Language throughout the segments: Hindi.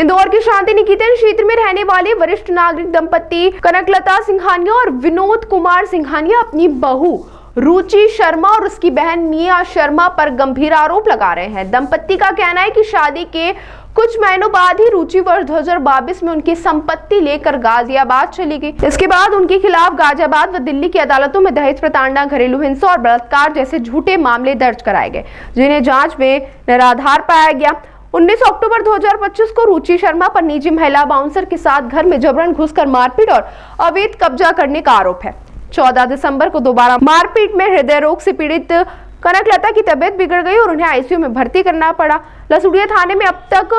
इंदौर के शांति निकेतन क्षेत्र में रहने वाले वरिष्ठ नागरिक दंपति कनकलता सिंघानिया और विनोद कुमार सिंघानिया अपनी बहू रुचि शर्मा और उसकी बहन मिया शर्मा पर गंभीर आरोप लगा रहे हैं। दंपति का कहना है कि शादी के कुछ महीनों बाद ही रुचि वर्ष 2022 में उनकी संपत्ति लेकर गाजियाबाद चली गई। इसके बाद उनके खिलाफ गाजियाबाद व दिल्ली की अदालतों में दहेज प्रताड़ना, घरेलू हिंसा और बलात्कार जैसे झूठे मामले दर्ज कराए गए, जिन्हें जांच में निराधार पाया गया। 19 अक्टूबर 2025 को रुचि शर्मा पर निजी महिला बाउंसर के साथ घर में जबरन घुसकर मारपीट और अवैध कब्जा करने का आरोप है। 14 दिसंबर को दोबारा मारपीट में हृदय रोग से पीड़ित कनकलता की तबीयत बिगड़ गई और उन्हें आईसीयू में भर्ती करना पड़ा। लसूड़िया थाने में अब तक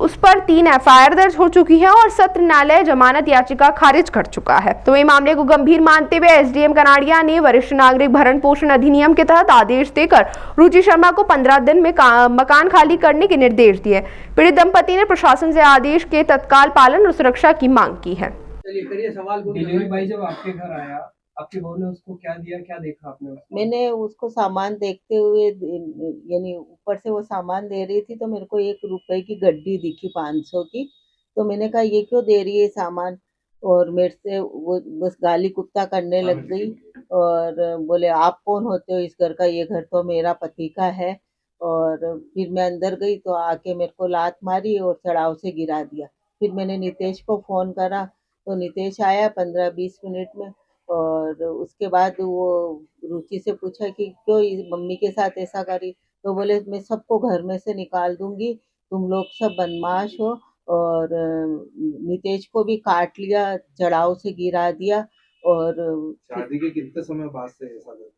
उस पर 3 एफआईआर दर्ज हो चुकी है और सत्र न्यायालय जमानत याचिका खारिज कर चुका है। तो वही मामले को गंभीर मानते हुए एसडीएम कनाड़िया ने वरिष्ठ नागरिक भरण पोषण अधिनियम के तहत आदेश देकर रुचि शर्मा को 15 दिन में मकान खाली करने के निर्देश दिए। पीड़ित दंपति ने प्रशासन से आदेश के तत्काल पालन और सुरक्षा की मांग की है। चलिए करिए सवाल। डिलीवरी भाई जब आपके घर आया, आपकी बहू ने उसको क्या दिया, क्या देखा आपने? मैंने उसको सामान देखते हुए, यानी ऊपर से वो सामान दे रही थी तो मेरे को 1 रुपए की गड्डी दिखी 500 की। तो मैंने कहा ये क्यों दे रही है सामान, और मेरे से वो बस गाली कुत्ता करने लग गई और बोले आप कौन होते हो इस घर का, ये घर तो मेरा पति का है। और फिर मैं अंदर गई तो आके मेरे को लात मारी और चढ़ाव से गिरा दिया। फिर मैंने नितेश को फ़ोन करा तो नितेश आया 15-20 मिनट में, और उसके बाद वो रुचि से पूछा कि क्यों मम्मी के साथ ऐसा करी, तो बोले मैं सबको घर में से निकाल दूंगी, तुम लोग सब बदमाश हो। और नितेश को भी काट लिया, चढ़ाव से गिरा दिया। और शादी के कितने समय बाद से ऐसा करते हैं?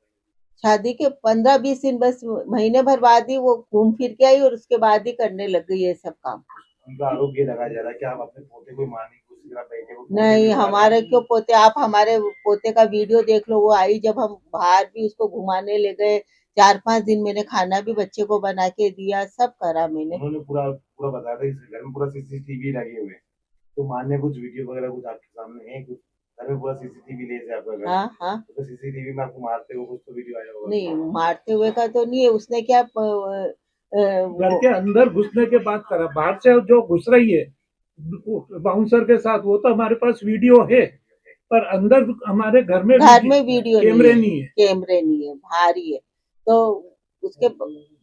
शादी के 15-20 दिन, बस महीने भर बाद ही वो घूम फिर के आई और उसके बाद ही करने लग गई ये सब काम। उनका आरोप ये लगाया जा रहा है कि आप अपने पोते को मारने की कोशिश कर बैठे हो। नहीं, हमारे क्यों पोते, आप हमारे पोते का वीडियो देख लो। वो आई जब हम बाहर भी उसको घुमाने ले गए, 4-5 दिन मैंने खाना भी बच्चे को बना के दिया, सब करा मैंने। उन्होंने पूरा बताया था इस घर में पूरा सीसीटीवी लगे हुए, तो मान्य कुछ वीडियो वगैरह कुछ आपके सामने है? कुछ घर में पूरा सीसीटीवी ले से आपका घर? हाँ, तो सीसीटीवी में आपको मारते हुए कुछ तो वीडियो आया होगा? नहीं, मारते हुए का तो नहीं है। उसने क्या घर के अंदर घुसने के बाद करा, बाहर से जो घुस रही है बाउंसर के साथ, वो तो हमारे पास वीडियो है, पर अंदर हमारे घर में वीडियो कैमरे नहीं है, कैमरे नहीं है, भारी है। तो उसके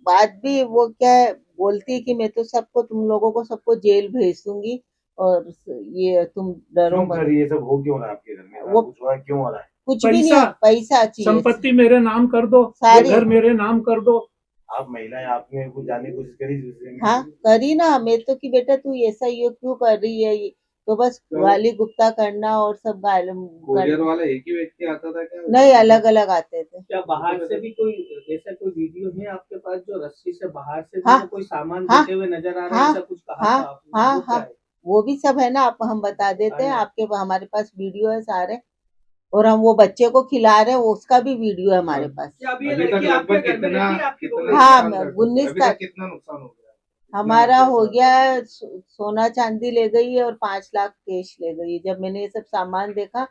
बाद भी वो क्या बोलती है कि मैं तो सबको, तुम लोगों को सबको जेल भेज दूंगी और ये तुम डरो मत। ये सब हो क्यों रहा है आपके घर में? वो क्यों हो रहा है? कुछ भी नहीं है, पैसा चाहिए, संपत्ति मेरे नाम कर दो, घर मेरे नाम कर दो। आप महिलाएं, आपने कुछ जानने की कोशिश करी? हाँ करी ना, मैं तो कि बेटा तू ऐसा ये क्यों कर रही है, तो बस गाली गुप्ता करना और सब कोरियर वाला एक ही व्यक्ति आता था क्या? नहीं, अलग अलग आते थे। क्या बाहर से भी कोई ऐसा कोई वीडियो है आपके पास जो रस्सी से बाहर से हाँ, कोई सामान हाँ, देते हुए नजर आ रहा है? ऐसा कुछ कहा था आपने? हाँ, वो भी सब है ना, आप हम बता देते हैं आपके, हमारे पास वीडियो है सारे, और हम वो बच्चे को खिला रहे हैं, उसका भी वीडियो है हमारे पास। हाँ, 19 तक कितना नुकसान हो गया? हमारा हो गया, सोना चांदी ले गई है और 5 लाख कैश ले गई। जब मैंने ये सब सामान देखा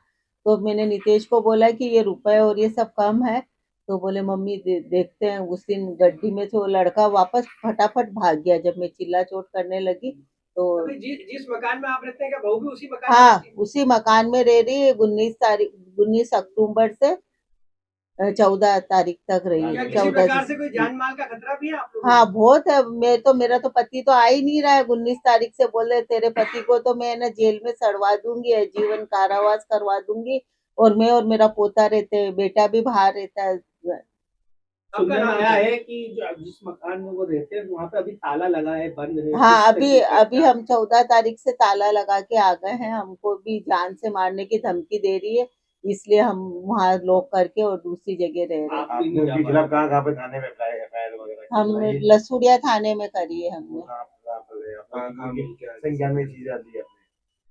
तो मैंने नितेश को बोला कि ये रुपए और ये सब कम है, तो बोले मम्मी देखते हैं। उस दिन गड्डी में से वो लड़का वापस फटाफट भाग गया जब मैं चिल्ला चोट करने लगी। तो जिस मकान में आप रहते हैं, क्या बहू भी उसी मकान हाँ, में? उसी मकान में रह रही है। 19 अक्टूबर से 14 तारीख तक रही है। किसी प्रकार से कोई जान माल का खतरा भी है आप लोगों को? हाँ, बहुत है। मेरा तो पति तो आ ही नहीं रहा है। 19 तारीख से बोले तेरे पति को तो मैं ना जेल में सड़वा दूंगी, जीवन कारावास करवा दूंगी, और मैं और मेरा पोता रहते हैं, बेटा भी बाहर रहता है। आपका आया है कि जिस मकान में वो रहते हैं वहाँ पे अभी ताला लगा है, बंद है? हाँ, अभी हम 14 तारीख से ताला लगा के आ गए हैं। हमको भी जान से मारने की धमकी दे रही है, इसलिए हम वहाँ लॉक करके और दूसरी जगह रह रहे हैं। कहाँ पे थाने में एफआईआर वगैरह? हम लसूड़िया थाने में करी है हमने। संज्ञान में चीजें आती है।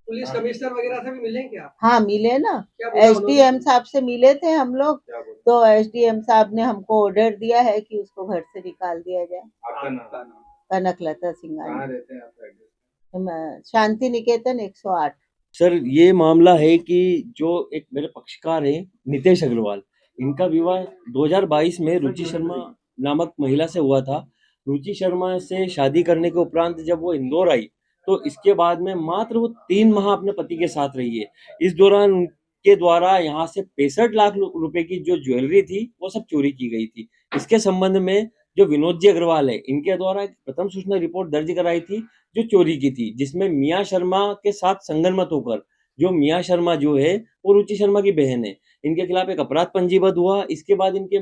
पुलिस कमिश्नर वगैरह से भी मिले क्या? हाँ, मिले ना, एसडीएम साहब से मिले थे हम लोग। तो एसडीएम साहब ने हमको ऑर्डर दिया है कि उसको घर से निकाल दिया जाए। आपका नाम? कनकलता सिंघानिया। कहाँ रहते हैं आप? शांति निकेतन 108। सर, ये मामला है कि जो एक मेरे पक्षकार हैं नितेश अग्रवाल, इनका विवाह 2022 में रुचि शर्मा नामक महिला से हुआ था। रुचि शर्मा से शादी करने के उपरांत जब वो इंदौर आई तो इसके बाद में मात्र वो 3 माह अपने पति के साथ रही है। इस दौरान उनके द्वारा यहाँ से 65 लाख रुपए की जो ज्वेलरी थी वो सब चोरी की गई थी। इसके संबंध में जो विनोद जी अग्रवाल है, इनके द्वारा एक प्रथम सूचना रिपोर्ट दर्ज कराई थी जो चोरी की थी, जिसमें मियां शर्मा के साथ संगनमत होकर, जो मियां शर्मा जो है वो रुचि शर्मा की बहन है, इनके खिलाफ एक अपराध पंजीबद्ध हुआ। इसके बाद इनके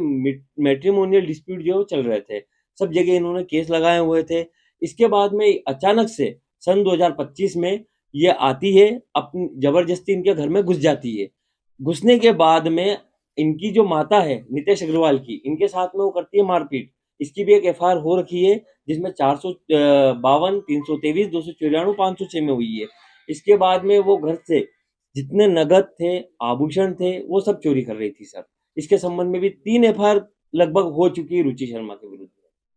मैट्रिमोनियल डिस्प्यूट जो चल रहे थे, सब जगह इन्होंने केस लगाए हुए थे। इसके बाद में अचानक से सन 2025 में ये आती है, अपनी जबरदस्ती इनके घर में घुस जाती है। घुसने के बाद में इनकी जो माता है नितेश अग्रवाल की, इनके साथ में वो करती है मारपीट। इसकी भी एक एफआईआर हो रखी है जिसमें 452, 323, 294, 506 में हुई है। इसके बाद में वो घर से जितने नगद थे, आभूषण थे, वो सब चोरी कर रही थी सर। इसके संबंध में भी 3 एफआईआर लगभग हो चुकी है रुचि शर्मा के विरुद्ध।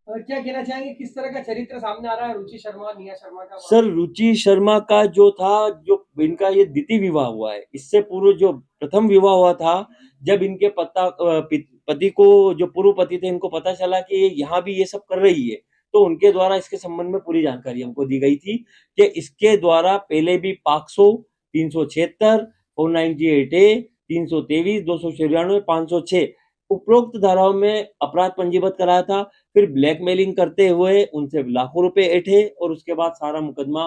क्या कहना चाहेंगे, किस तरह का चरित्र सामने आ रहा है रुचि शर्मा और निया शर्मा का? सर रुचि शर्मा का जो था, जो इनका ये द्वितीय विवाह हुआ है, इससे पूर्व जो प्रथम विवाह हुआ था, जब इनके पति को, जो पूर्व पति थे, इनको पता चला कि यहाँ भी ये सब कर रही है, तो उनके द्वारा इसके संबंध में पूरी जानकारी हमको दी गई थी कि इसके द्वारा पहले भी पॉक्सो 376, 498A, 323, 294, 506 उपरोक्त धाराओं में अपराध पंजीबद्ध कराया था। फिर ब्लैकमेलिंग करते हुए उनसे लाखों रुपए ऐंठे और उसके बाद सारा मुकदमा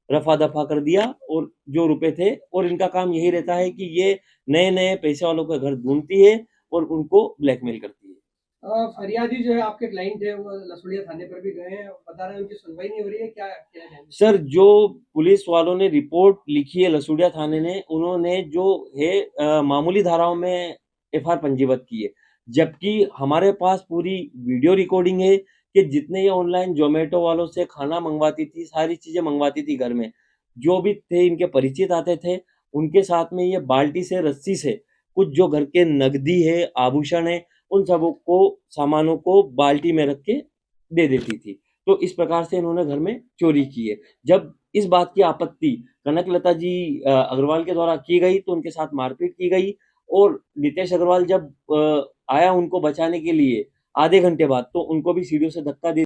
रफा दफा कर दिया, और जो रुपए थे, और इनका काम यही रहता है कि ये नए नए पैसे वालों के घर ढूंढती है और उनको ब्लैकमेल करती है। फरियादी जो है आपके क्लाइंट है, वो लसुड़िया थाने पर भी गए हैं, बता रहे हैं उनकी सुनवाई नहीं हो रही है, क्या कहना चाहेंगे? सर जो पुलिस वालों ने रिपोर्ट लिखी है लसुड़िया थाने ने, उन्होंने जो है मामूली धाराओं में एफआईआर पंजीबद्ध की है, जबकि हमारे पास पूरी वीडियो रिकॉर्डिंग है कि जितने ये ऑनलाइन जोमेटो वालों से खाना मंगवाती थी, सारी चीजें मंगवाती थी घर में, जो भी थे इनके परिचित आते थे, उनके साथ में ये बाल्टी से, रस्सी से कुछ जो घर के नकदी है, आभूषण है, उन सबों को, सामानों को बाल्टी में रख के दे देती थी। तो इस प्रकार से इन्होंने घर में चोरी की है। जब इस बात की आपत्ति कनकलता जी अग्रवाल के द्वारा की गई तो उनके साथ मारपीट की गई, और नितेश अग्रवाल जब आया उनको बचाने के लिए आधे घंटे बाद, तो उनको भी सीढ़ियों से धक्का दे